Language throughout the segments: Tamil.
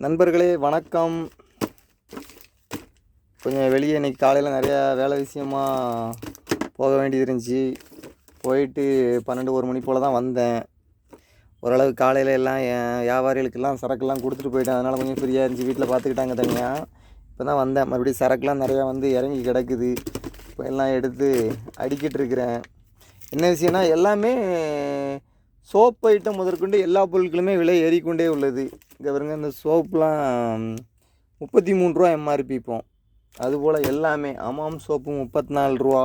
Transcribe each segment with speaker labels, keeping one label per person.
Speaker 1: நண்பர்களே வணக்கம். கொஞ்சம் வெளியே இன்றைக்கி காலையில் நிறையா வேலை விஷயமா போக வேண்டியது இருந்துச்சு. போயிட்டு 12-1 மணி போல் தான் வந்தேன். ஓரளவு காலையில் எல்லாம் வியாபாரிகளுக்கெல்லாம் சரக்கெல்லாம் கொடுத்துட்டு போயிட்டேன். அதனால் கொஞ்சம் ஃப்ரீயாக இருந்துச்சு, வீட்டில் பார்த்துக்கிட்டாங்க தனியாக. இப்போ தான் வந்தேன். மறுபடியும் சரக்குலாம் நிறையா வந்து இறங்கி கிடக்குது. இப்போ எல்லாம் எடுத்து அடிக்கிட்டு இருக்கிறேன். என்ன விஷயம்னா, எல்லாமே சோப்பு ஐட்டம் முதற்கொண்டு எல்லா பொருட்களுமே விலை ஏறிக்கொண்டே உள்ளது. இங்கே பாருங்க, இந்த சோப்புலாம் 33 ரூபா எம்ஆர்பி. இப்போ அதுபோல் எல்லாமே ஹமாம் சோப்பு 34 ரூபா,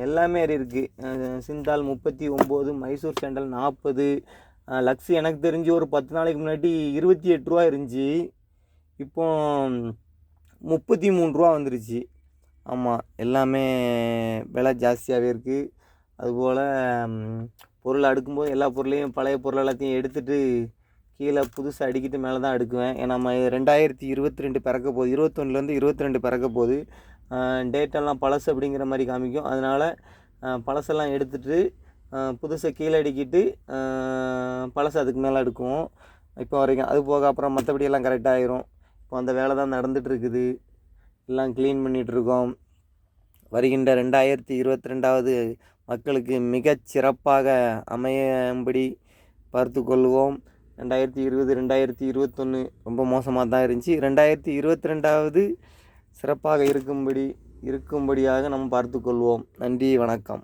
Speaker 1: எல்லாமே ஏறி இருக்குது. சிந்தால் 39, மைசூர் சாண்டல் 40, லக்ஸ் எனக்கு தெரிஞ்சு ஒரு 10 நாளைக்கு முன்னாடி 28 ரூபா இருந்துச்சு. இப்போ 33 ரூபா வந்துருச்சு. ஆமாம், எல்லாமே விலை ஜாஸ்தியாகவே இருக்குது. அதுபோல் பொருள் அடுக்கும்போது எல்லா பொருளையும், பழைய பொருள் எல்லாத்தையும் எடுத்துகிட்டு கீழே புதுசாக அடிக்கிட்டு மேலே தான் அடுக்குவேன். ஏன்னா நம்ம 2022 பிறக்க போகுது, 21லேருந்து 22 பிறக்க போகுது. டேட்டெல்லாம் பழசு அப்படிங்கிற மாதிரி காமிக்கும். அதனால் பழசெல்லாம் எடுத்துகிட்டு புதுசை கீழே அடிக்கிட்டு பழசு அதுக்கு மேலே அடுக்குவோம் இப்போ வரைக்கும். அது போக அப்புறம் மற்றபடி எல்லாம் கரெக்டாகிடும். இப்போ அந்த வேலை தான் நடந்துகிட்ருக்குது. எல்லாம் க்ளீன் பண்ணிகிட்ருக்கோம். வருகின்ற 2022வது மக்களுக்கு மிகச் சிறப்பாக அமையும்படி பார்த்து கொள்வோம். 2020, 2021 ரொம்ப மோசமாக தான் இருந்துச்சு. 2022வது சிறப்பாக இருக்கும்படியாக நம்ம பார்த்து கொள்வோம். நன்றி, வணக்கம்.